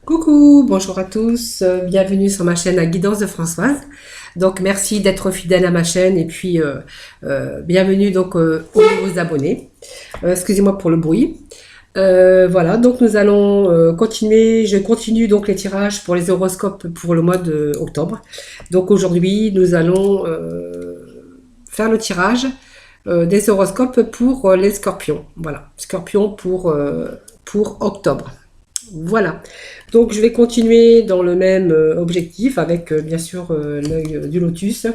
Coucou, bonjour à tous, bienvenue sur ma chaîne La Guidance de Françoise. Donc merci d'être fidèle à ma chaîne et puis bienvenue donc aux nouveaux abonnés. Excusez-moi pour le bruit. Voilà, donc nous allons continuer, je continue donc les tirages pour les horoscopes pour le mois de octobre. Donc aujourd'hui nous allons faire le tirage des horoscopes pour les scorpions. Voilà, scorpions pour octobre. Voilà, donc je vais continuer dans le même objectif avec bien sûr l'œil du lotus.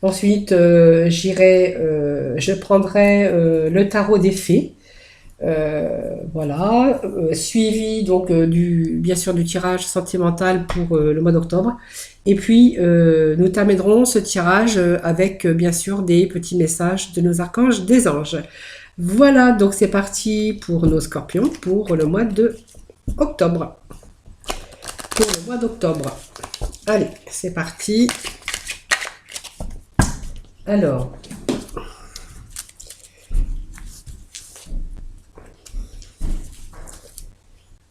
Ensuite, je prendrai le tarot des fées. Voilà, suivi donc bien sûr du tirage sentimental pour le mois d'octobre. Et puis nous terminerons ce tirage avec bien sûr des petits messages de nos archanges, des anges. Voilà, donc c'est parti pour nos scorpions pour le mois de octobre. Pour le mois d'octobre. Allez, c'est parti. Alors,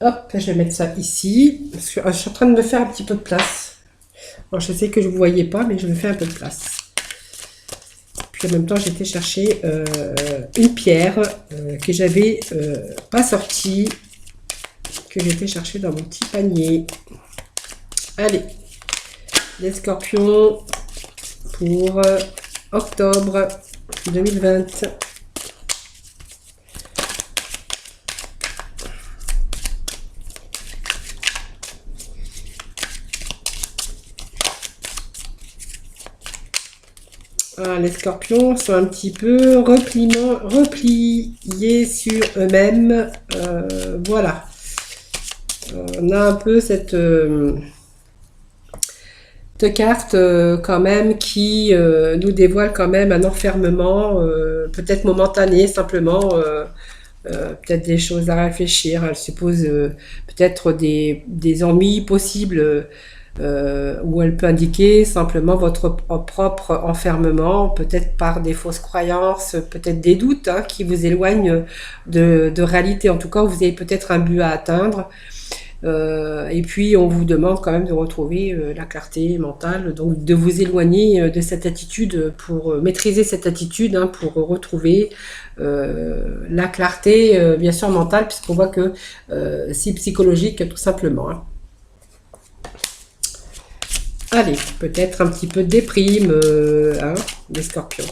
hop, je vais mettre ça ici. Parce que, je suis en train de me faire un petit peu de place. Alors, je sais que je ne vous voyez pas, mais je me fais un peu de place. Puis en même temps, j'étais chercher une pierre que j'avais pas sortie, que j'étais chercher dans mon petit panier. Allez, les scorpions pour octobre 2020. Ah, les scorpions sont un petit peu repliés sur eux-mêmes. Voilà. On a un peu cette carte quand même qui nous dévoile quand même un enfermement, peut-être momentané, simplement. Peut-être des choses à réfléchir. Elle suppose peut-être des ennuis possibles. Où elle peut indiquer simplement votre propre enfermement, peut-être par des fausses croyances, peut-être des doutes qui vous éloignent de réalité. En tout cas, vous avez peut-être un but à atteindre. Et puis, on vous demande quand même de retrouver la clarté mentale, donc de vous éloigner de cette attitude pour maîtriser cette attitude, pour retrouver la clarté, bien sûr, mentale, puisqu'on voit que c'est psychologique, tout simplement. Allez, peut-être un petit peu de déprime, les scorpions.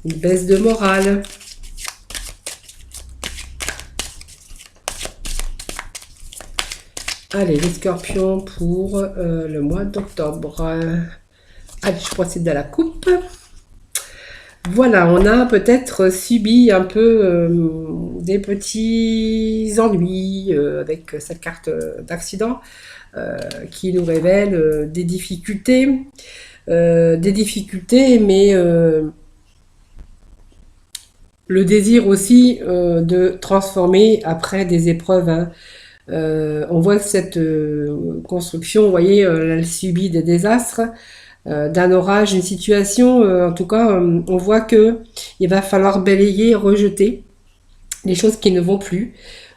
Une baisse de morale. Allez, les scorpions pour le mois d'octobre. Allez, je procède à la coupe. Voilà, on a peut-être subi un peu des petits ennuis avec cette carte d'accident. Qui nous révèle des difficultés, mais le désir aussi de transformer après des épreuves. On voit que cette construction, vous voyez, elle subit des désastres, d'un orage, une situation. En tout cas, on voit que il va falloir balayer, rejeter les choses qui ne vont plus.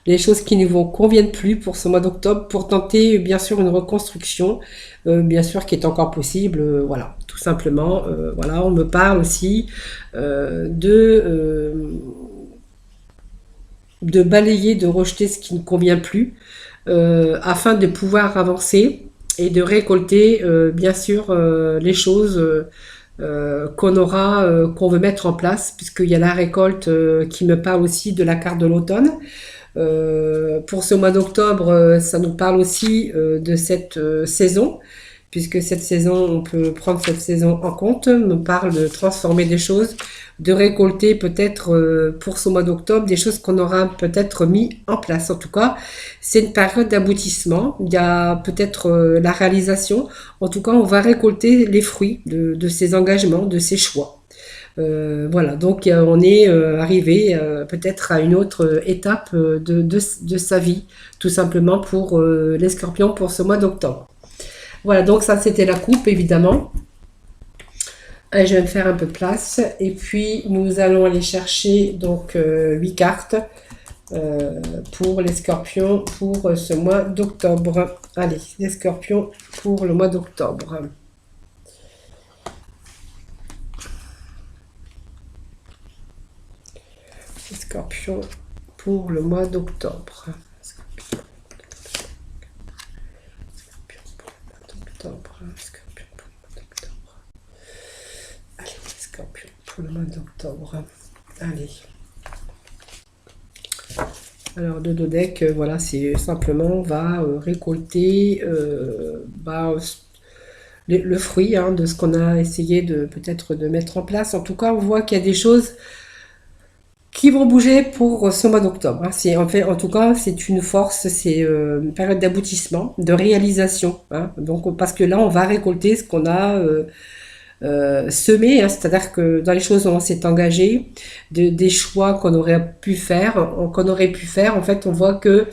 Les choses qui ne vous conviennent plus pour ce mois d'octobre, pour tenter bien sûr une reconstruction, bien sûr qui est encore possible, voilà, tout simplement. Voilà, on me parle aussi de balayer, de rejeter ce qui ne convient plus, afin de pouvoir avancer et de récolter bien sûr les choses qu'on veut mettre en place, puisqu'il y a la récolte qui me parle aussi de la carte de l'automne. Pour ce mois d'octobre, ça nous parle aussi de cette saison, puisque cette saison, on peut prendre cette saison en compte, nous parle de transformer des choses, de récolter peut-être pour ce mois d'octobre des choses qu'on aura peut-être mis en place. En tout cas, c'est une période d'aboutissement, il y a peut-être la réalisation, en tout cas on va récolter les fruits de ces engagements, de ces choix. Voilà, donc on est arrivé peut-être à une autre étape de sa vie, tout simplement pour les scorpions pour ce mois d'octobre. Voilà, donc ça c'était la coupe évidemment. Et je vais me faire un peu de place et puis nous allons aller chercher donc 8 cartes pour les scorpions pour ce mois d'octobre. Allez, les scorpions pour le mois d'octobre. Les scorpions pour le mois d'octobre. Allez, scorpion pour le mois d'octobre. Allez. Alors, de deck, voilà, c'est simplement, on va récolter le fruit de ce qu'on a essayé de peut-être de mettre en place. En tout cas, on voit qu'il y a des choses qui vont bouger pour ce mois d'octobre. C'est en tout cas, c'est une force, c'est une période d'aboutissement, de réalisation. Donc, parce que là, on va récolter ce qu'on a semé, c'est-à-dire que dans les choses où on s'est engagé, des choix qu'on aurait pu faire, en fait, on voit que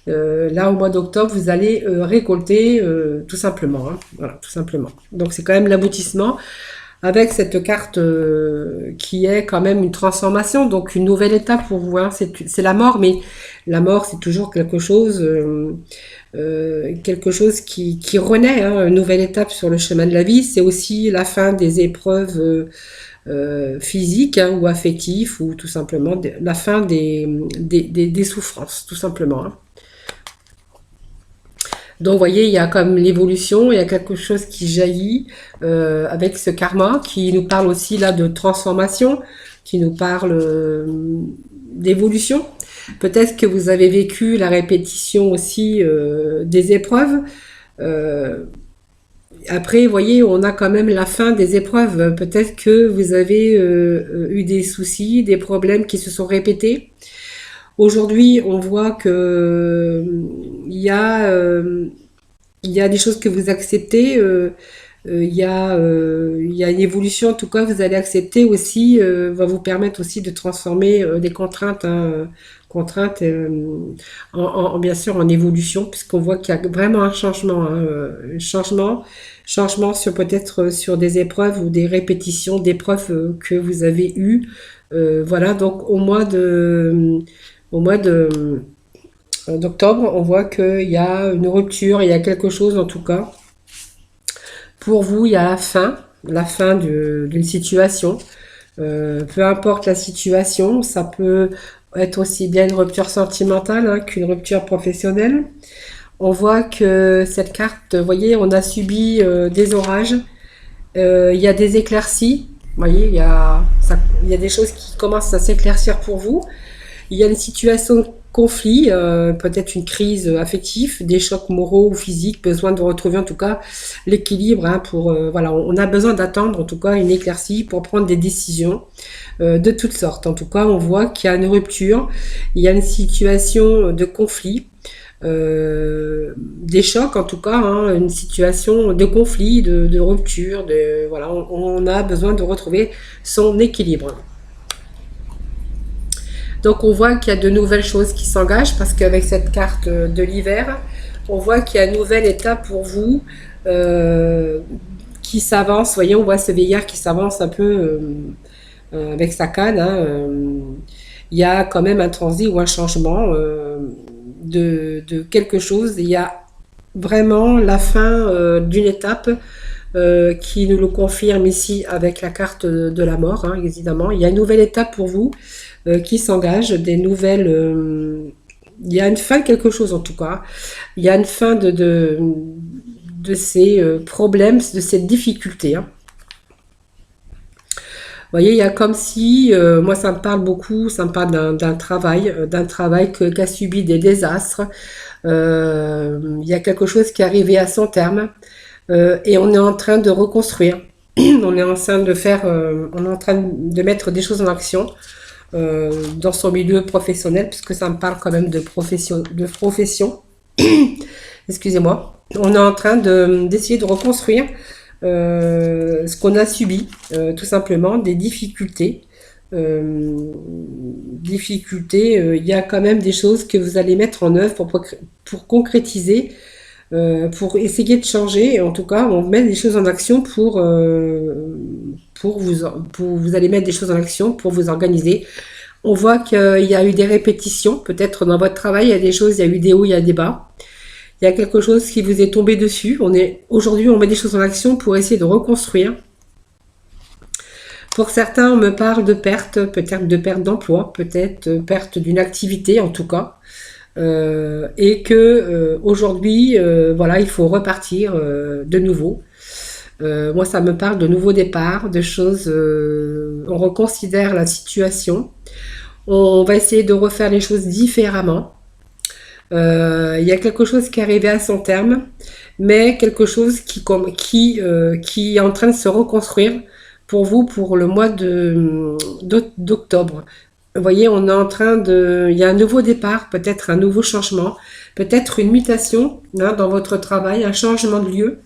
là, au mois d'octobre, vous allez récolter tout simplement. Voilà, tout simplement. Donc, c'est quand même l'aboutissement avec cette carte qui est quand même une transformation, donc une nouvelle étape pour vous. C'est la mort, mais la mort, c'est toujours quelque chose qui renaît, une nouvelle étape sur le chemin de la vie. C'est aussi la fin des épreuves physiques ou affectives, ou tout simplement la fin des souffrances, tout simplement. Donc, vous voyez, il y a comme l'évolution, il y a quelque chose qui jaillit avec ce karma, qui nous parle aussi là de transformation, qui nous parle d'évolution. Peut-être que vous avez vécu la répétition aussi des épreuves. Après, vous voyez, on a quand même la fin des épreuves. Peut-être que vous avez eu des soucis, des problèmes qui se sont répétés. Aujourd'hui, on voit que il y a des choses que vous acceptez. Il y a une évolution, en tout cas, vous allez accepter aussi, va vous permettre aussi de transformer des contraintes, contraintes bien sûr en évolution, puisqu'on voit qu'il y a vraiment un changement, changement sur peut-être sur des épreuves ou des répétitions d'épreuves que vous avez eues. Voilà, donc au mois d'octobre, on voit qu'il y a une rupture, il y a quelque chose en tout cas. Pour vous, il y a la fin d'une situation. Peu importe la situation, ça peut être aussi bien une rupture sentimentale qu'une rupture professionnelle. On voit que cette carte, vous voyez, on a subi des orages, il y a des éclaircies. Vous voyez, il y a des choses qui commencent à s'éclaircir pour vous. Il y a une situation de conflit, peut-être une crise affective, des chocs moraux ou physiques, besoin de retrouver en tout cas l'équilibre pour voilà, on a besoin d'attendre en tout cas une éclaircie pour prendre des décisions de toutes sortes. En tout cas, on voit qu'il y a une rupture, il y a une situation de conflit, des chocs en tout cas, une situation de conflit, de rupture, voilà, on a besoin de retrouver son équilibre. Donc on voit qu'il y a de nouvelles choses qui s'engagent parce qu'avec cette carte de l'hiver, on voit qu'il y a une nouvelle étape pour vous qui s'avance. Vous voyez, on voit ce vieillard qui s'avance un peu avec sa canne. Il y a quand même un transit ou un changement de quelque chose. Il y a vraiment la fin d'une étape qui nous le confirme ici avec la carte de la mort, évidemment. Il y a une nouvelle étape pour vous qui s'engage, des nouvelles... il y a une fin de quelque chose en tout cas. Il y a une fin de ces problèmes, de cette difficulté. Vous voyez, il y a comme si, moi ça me parle beaucoup, ça me parle d'un travail qui a subi des désastres. Il y a quelque chose qui est arrivé à son terme et on est en train de reconstruire. On est en train de mettre des choses en action dans son milieu professionnel, puisque ça me parle quand même de profession. Excusez-moi. On est en train d'essayer de reconstruire ce qu'on a subi, tout simplement, des difficultés. Il y a quand même des choses que vous allez mettre en œuvre pour concrétiser, pour essayer de changer. En tout cas, on met des choses en action vous allez mettre des choses en action pour vous organiser On voit qu'il y a eu des répétitions, peut-être dans votre travail, il y a des choses, il y a eu des hauts, il y a des bas. Il y a quelque chose qui vous est tombé dessus. Aujourd'hui, on met des choses en action pour essayer de reconstruire. Pour certains, on me parle de perte, peut-être de perte d'emploi, peut-être perte d'une activité en tout cas. Et que aujourd'hui, voilà, il faut repartir de nouveau. Moi, ça me parle de nouveaux départs, de choses. On reconsidère la situation. On va essayer de refaire les choses différemment. Il y a quelque chose qui est arrivé à son terme, mais quelque chose qui est en train de se reconstruire pour vous pour le mois d'octobre. Vous voyez, on est en train de... Il y a un nouveau départ, peut-être un nouveau changement, peut-être une mutation hein, dans votre travail, un changement de lieu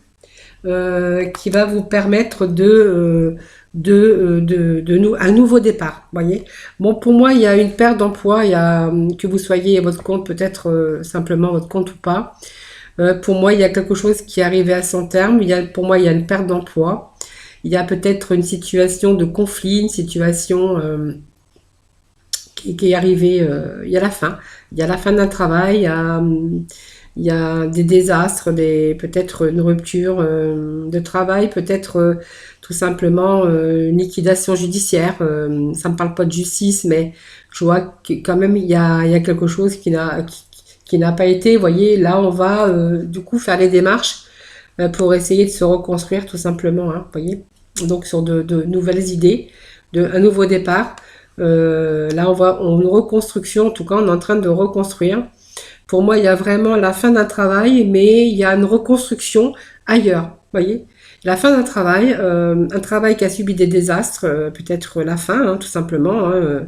qui va vous permettre un nouveau départ. Voyez. Bon, pour moi, il y a une perte d'emploi, il y a que vous soyez à votre compte, peut-être simplement votre compte ou pas. Pour moi, il y a quelque chose qui est arrivé à son terme. Pour moi, il y a une perte d'emploi. Il y a peut-être une situation de conflit, une situation qui est arrivée. Il y a la fin. Il y a la fin d'un travail. Il y a des désastres, peut-être une rupture de travail, peut-être tout simplement une liquidation judiciaire. Ça ne me parle pas de justice, mais je vois que quand même il y a quelque chose qui n'a pas été. Vous voyez, là on va du coup faire les démarches pour essayer de se reconstruire tout simplement. Hein, vous voyez, donc sur de nouvelles idées, un nouveau départ. Là on va en reconstruction, en tout cas on est en train de reconstruire. Pour moi, il y a vraiment la fin d'un travail, mais il y a une reconstruction ailleurs. Voyez, la fin d'un travail, un travail qui a subi des désastres, peut-être la fin, hein, tout simplement, hein,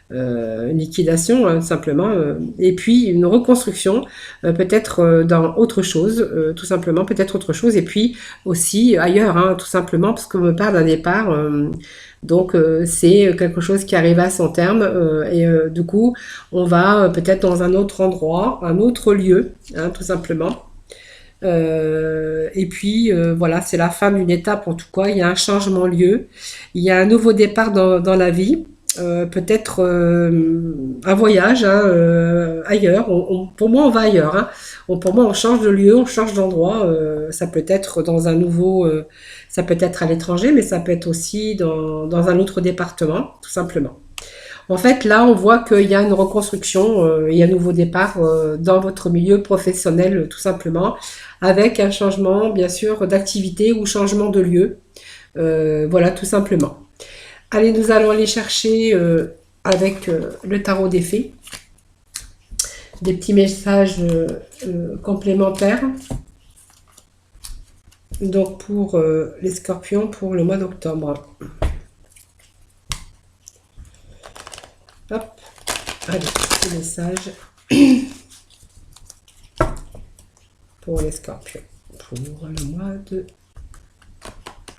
une liquidation, hein, simplement, et puis une reconstruction, peut-être dans autre chose, tout simplement, peut-être autre chose, et puis aussi ailleurs, hein, tout simplement, parce qu'on me parle d'un départ. Donc c'est quelque chose qui arrive à son terme et du coup on va peut-être dans un autre endroit, un autre lieu, hein, tout simplement. Et puis voilà, c'est la fin d'une étape en tout cas, il y a un changement de lieu, il y a un nouveau départ dans la vie. Peut-être un voyage hein, ailleurs. Pour moi, on va ailleurs. Hein. Pour moi, on change de lieu, on change d'endroit. Ça peut être dans un nouveau, ça peut être à l'étranger, mais ça peut être aussi dans un autre département, tout simplement. En fait, là, on voit qu'il y a une reconstruction, il y a un nouveau départ dans votre milieu professionnel, tout simplement, avec un changement, bien sûr, d'activité ou changement de lieu. Voilà, tout simplement. Allez, nous allons aller chercher avec le tarot des fées des petits messages complémentaires. Donc pour les scorpions pour le mois d'octobre. Hop, allez, petit message pour les scorpions pour le mois de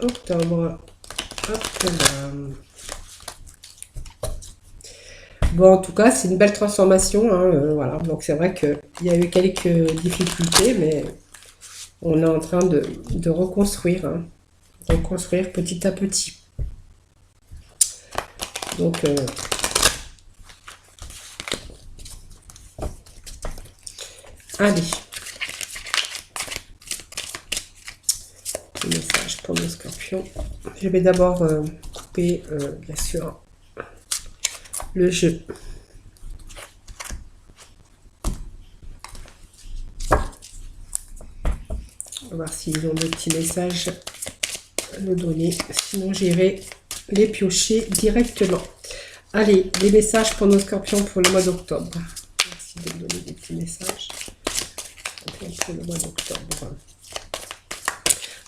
octobre. Hop là. Bon, en tout cas, c'est une belle transformation. Hein, voilà. Donc, c'est vrai qu'il y a eu quelques difficultés, mais on est en train de reconstruire. Hein, reconstruire petit à petit. Donc, allez. Le message pour le scorpion. Je vais d'abord couper, bien sûr, le jeu. On va voir s'ils ont des petits messages à nous donner. Sinon, j'irai les piocher directement. Allez, des messages pour nos scorpions pour le mois d'octobre. Merci de me donner des petits messages pour le mois d'octobre.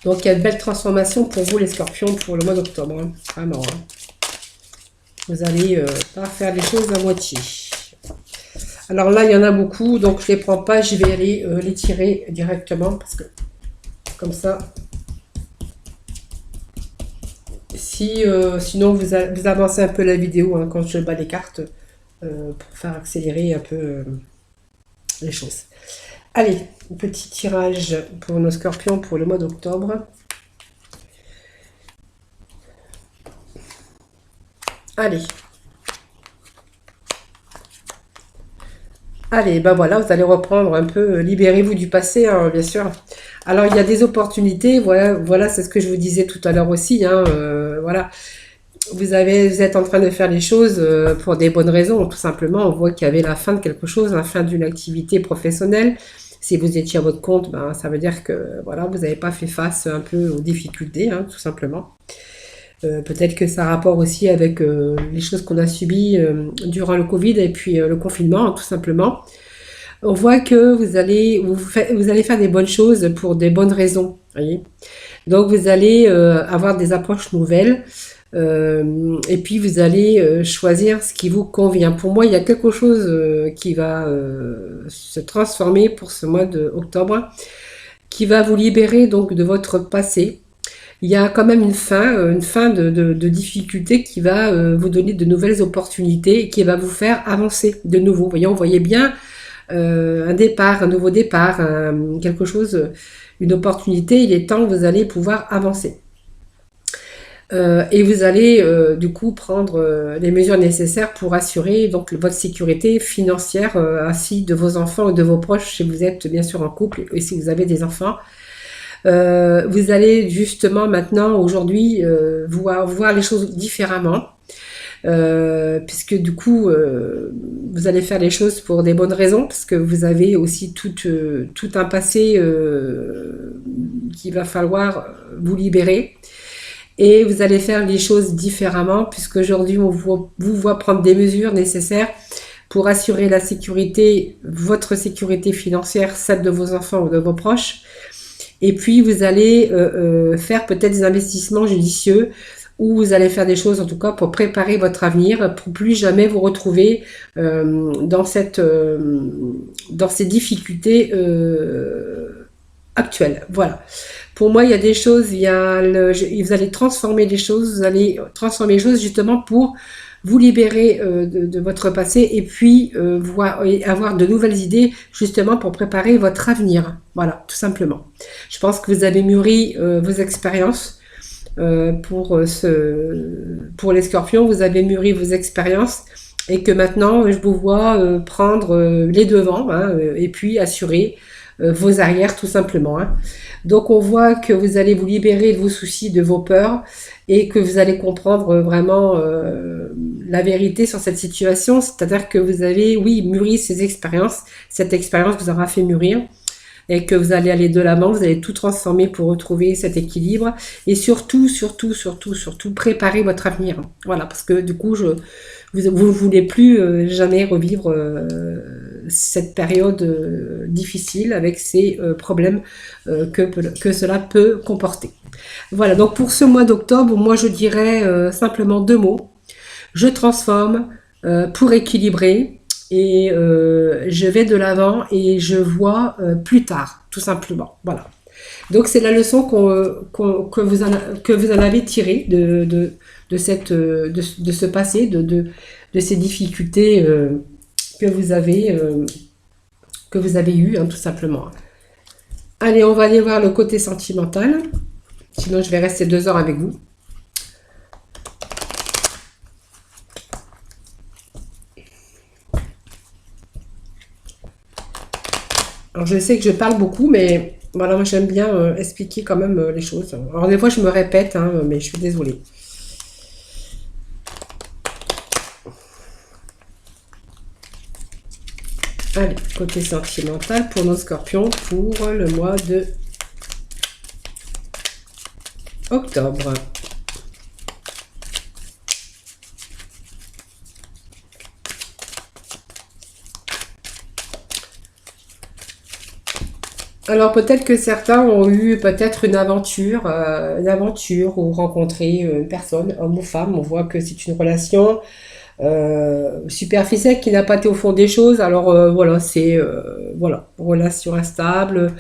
Donc, il y a de belles transformations pour vous, les scorpions, pour le mois d'octobre. Hein. Vraiment. Hein. Vous allez pas faire les choses à moitié. Alors là, il y en a beaucoup, donc je ne les prends pas. Je vais aller les tirer directement parce que comme ça, sinon vous avancez un peu la vidéo hein, quand je bats les cartes pour faire accélérer un peu les choses. Allez, petit tirage pour nos scorpions pour le mois d'octobre. Allez. Allez, ben voilà, vous allez reprendre un peu, libérez-vous du passé, hein, bien sûr. Alors, il y a des opportunités, voilà, voilà, c'est ce que je vous disais tout à l'heure aussi, hein, voilà. Vous êtes en train de faire les choses pour des bonnes raisons, tout simplement. On voit qu'il y avait la fin de quelque chose, la fin d'une activité professionnelle. Si vous étiez à votre compte, ben, ça veut dire que voilà, vous n'avez pas fait face un peu aux difficultés, hein, tout simplement. Peut-être que ça a rapport aussi avec les choses qu'on a subies durant le Covid et puis le confinement, hein, tout simplement. On voit que vous allez faire des bonnes choses pour des bonnes raisons, voyez. Donc vous allez avoir des approches nouvelles et puis vous allez choisir ce qui vous convient. Pour moi, il y a quelque chose qui va se transformer pour ce mois d'octobre, qui va vous libérer donc de votre passé. Il y a quand même une fin de difficulté qui va vous donner de nouvelles opportunités et qui va vous faire avancer de nouveau. Vous voyez, on voyait bien un départ, un nouveau départ, quelque chose, une opportunité. Il est temps, vous allez pouvoir avancer. Et vous allez du coup prendre les mesures nécessaires pour assurer donc votre sécurité financière ainsi de vos enfants et de vos proches si vous êtes bien sûr en couple et si vous avez des enfants. Vous allez justement maintenant aujourd'hui voir les choses différemment. Puisque du coup vous allez faire les choses pour des bonnes raisons parce que vous avez aussi tout un passé qu'il va falloir vous libérer et vous allez faire les choses différemment puisque aujourd'hui vous voit prendre des mesures nécessaires pour assurer la sécurité, votre sécurité financière, celle de vos enfants ou de vos proches. Et puis vous allez faire peut-être des investissements judicieux ou vous allez faire des choses en tout cas pour préparer votre avenir, pour plus jamais vous retrouver dans ces difficultés actuelles. Voilà. Pour moi, il y a des choses, vous allez transformer les choses, vous allez transformer les choses justement pour vous libérer de votre passé et puis et avoir de nouvelles idées justement pour préparer votre avenir. Voilà, tout simplement. Je pense que vous avez mûri vos expériences pour les scorpions, vous avez mûri vos expériences et que maintenant je vous vois prendre les devants hein, et puis assurer vos arrières tout simplement. Hein. Donc on voit que vous allez vous libérer de vos soucis, de vos peurs et que vous allez comprendre vraiment la vérité sur cette situation, c'est-à-dire que vous avez, oui, mûri ces expériences, cette expérience vous aura fait mûrir et que vous allez aller de l'avant, vous allez tout transformer pour retrouver cet équilibre et surtout préparer votre avenir. Voilà, parce que du coup, vous ne voulez plus jamais revivre cette période difficile avec ces problèmes que cela peut comporter. Voilà, donc pour ce mois d'octobre, moi je dirais simplement deux mots. Je transforme pour équilibrer et je vais de l'avant et je vois plus tard, tout simplement. Voilà. Donc c'est la leçon que vous en avez tirée de ce passé, de ces difficultés que vous avez eues, hein, tout simplement. Allez, on va aller voir le côté sentimental. Sinon, je vais rester 2 heures avec vous. Alors, je sais que je parle beaucoup, mais voilà, moi j'aime bien expliquer quand même les choses. Alors, des fois, je me répète, hein, mais je suis désolée. Allez, côté sentimental pour nos scorpions pour le mois de octobre. Alors peut-être que certains ont eu peut-être une aventure ou rencontré une personne, homme ou femme. On voit que c'est une relation superficielle qui n'a pas été au fond des choses. Alors voilà, c'est voilà, relation instable,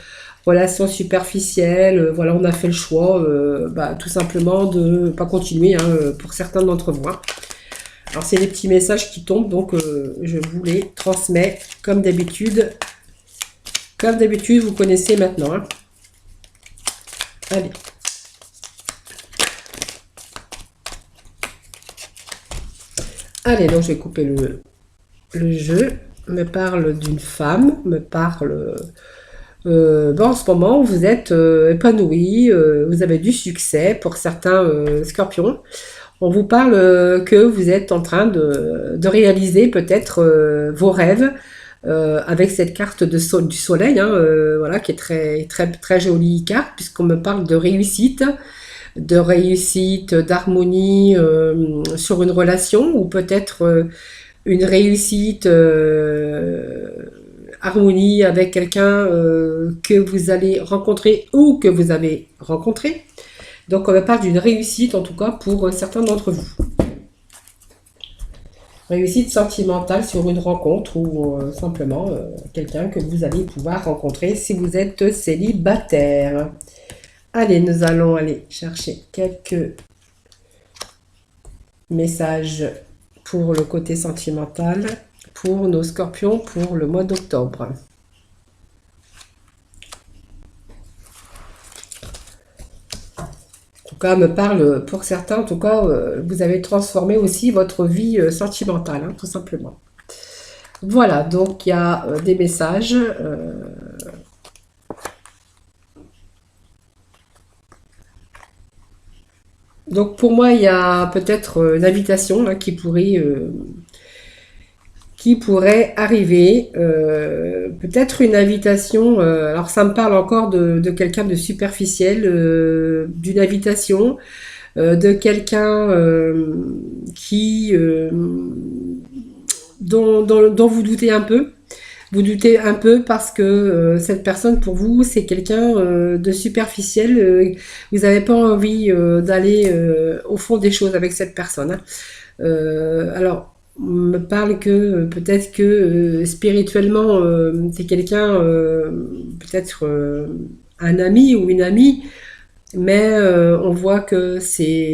relation superficielle. Voilà, on a fait le choix, tout simplement de pas continuer hein, pour certains d'entre vous. Hein. Alors c'est des petits messages qui tombent, donc je vous les transmets comme d'habitude. Comme d'habitude, vous connaissez maintenant. Hein. Allez. Allez, donc je vais couper le jeu. me parle d'une femme, me parle... en ce moment, vous êtes épanoui, vous avez du succès pour certains scorpions. On vous parle que vous êtes en train de réaliser peut-être vos rêves avec cette carte du soleil, hein, voilà, qui est très, très, très jolie carte, puisqu'on me parle de réussite, d'harmonie sur une relation, ou peut-être une réussite, harmonie avec quelqu'un que vous allez rencontrer ou que vous avez rencontré. Donc on me parle d'une réussite en tout cas pour certains d'entre vous. Réussite sentimentale sur une rencontre ou simplement quelqu'un que vous allez pouvoir rencontrer si vous êtes célibataire. Allez, nous allons aller chercher quelques messages pour le côté sentimental pour nos scorpions pour le mois d'octobre. En tout cas, me parle pour certains, en tout cas, vous avez transformé aussi votre vie sentimentale, hein, tout simplement. Voilà, donc il y a des messages. Donc pour moi, il y a peut-être une invitation là, qui pourrait arriver. Peut-être une invitation, alors ça me parle encore de quelqu'un de superficiel, d'une invitation, de quelqu'un dont vous doutez un peu. Vous doutez un peu parce que cette personne pour vous c'est quelqu'un de superficiel. Vous n'avez pas envie d'aller au fond des choses avec cette personne, hein. Alors on me parle que peut-être que spirituellement c'est quelqu'un, peut-être un ami ou une amie, mais on voit que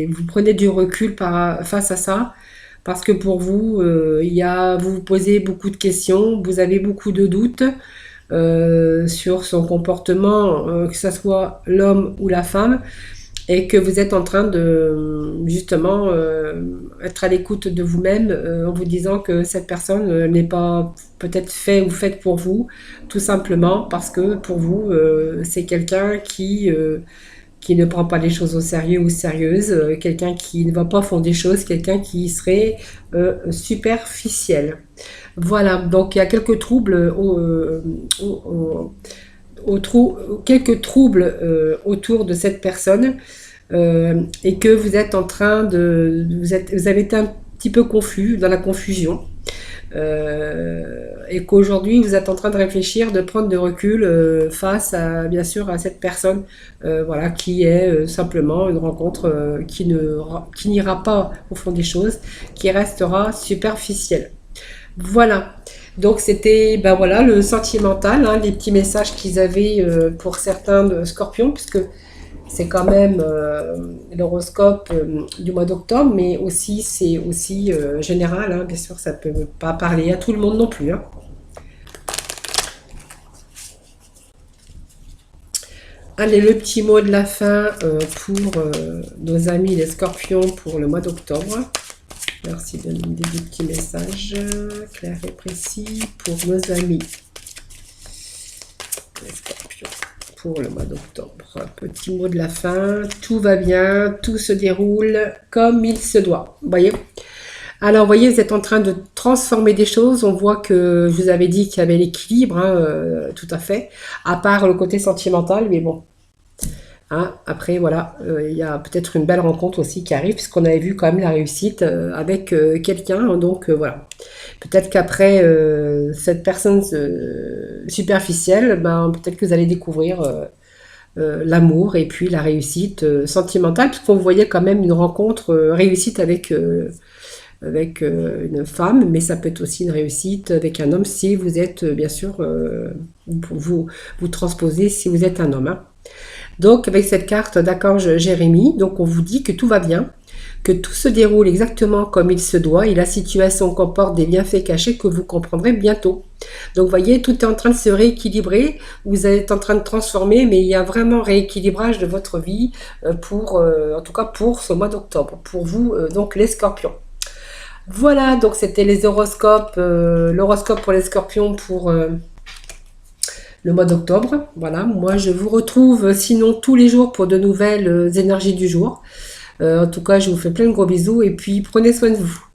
vous prenez du recul face à ça. Parce que pour vous, vous vous posez beaucoup de questions, vous avez beaucoup de doutes sur son comportement, que ce soit l'homme ou la femme, et que vous êtes en train de justement être à l'écoute de vous-même en vous disant que cette personne n'est pas peut-être fait ou faite pour vous, tout simplement parce que pour vous, c'est quelqu'un qui ne prend pas les choses au sérieux ou sérieuse, quelqu'un qui ne va pas au fond des choses, quelqu'un qui serait superficiel. Voilà, donc il y a quelques troubles, quelques troubles autour de cette personne et que vous êtes en train vous avez été un petit peu confus, dans la confusion. Et qu'aujourd'hui vous êtes en train de réfléchir, de prendre de recul face à bien sûr à cette personne, voilà, qui est simplement une rencontre qui n'ira pas au fond des choses, qui restera superficielle. Voilà. Donc c'était ben voilà le sentimental, hein, les petits messages qu'ils avaient pour certains de Scorpion, puisque c'est quand même l'horoscope du mois d'octobre, mais aussi c'est aussi général, hein, bien sûr, ça peut pas parler à tout le monde non plus, hein. Allez, le petit mot de la fin pour nos amis les Scorpions pour le mois d'octobre. Merci de nous donner des petits messages clairs et précis pour nos amis les Scorpions pour le mois d'octobre. Petit mot de la fin, tout va bien, tout se déroule comme il se doit. Vous voyez? Alors, vous voyez, vous êtes en train de transformer des choses. On voit que je vous avais dit qu'il y avait l'équilibre, hein, tout à fait, à part le côté sentimental, mais bon. Hein, après, voilà, il y a peut-être une belle rencontre aussi qui arrive, puisqu'on avait vu quand même la réussite avec quelqu'un. Donc, voilà. Peut-être qu'après cette personne superficielle, ben, peut-être que vous allez découvrir l'amour et puis la réussite sentimentale, puisqu'on voyait quand même une rencontre réussite avec une femme, mais ça peut être aussi une réussite avec un homme si vous êtes, bien sûr, vous transposez si vous êtes un homme, hein. Donc, avec cette carte d'archange Jérémie, donc on vous dit que tout va bien, que tout se déroule exactement comme il se doit et la situation comporte des bienfaits cachés que vous comprendrez bientôt. Donc, vous voyez, tout est en train de se rééquilibrer, vous êtes en train de transformer, mais il y a vraiment rééquilibrage de votre vie en tout cas pour ce mois d'octobre, pour vous, donc les Scorpions. Voilà, donc c'était les horoscopes, l'horoscope pour les scorpions pour le mois d'octobre. Voilà, moi je vous retrouve sinon tous les jours pour de nouvelles énergies du jour. En tout cas, je vous fais plein de gros bisous et puis prenez soin de vous.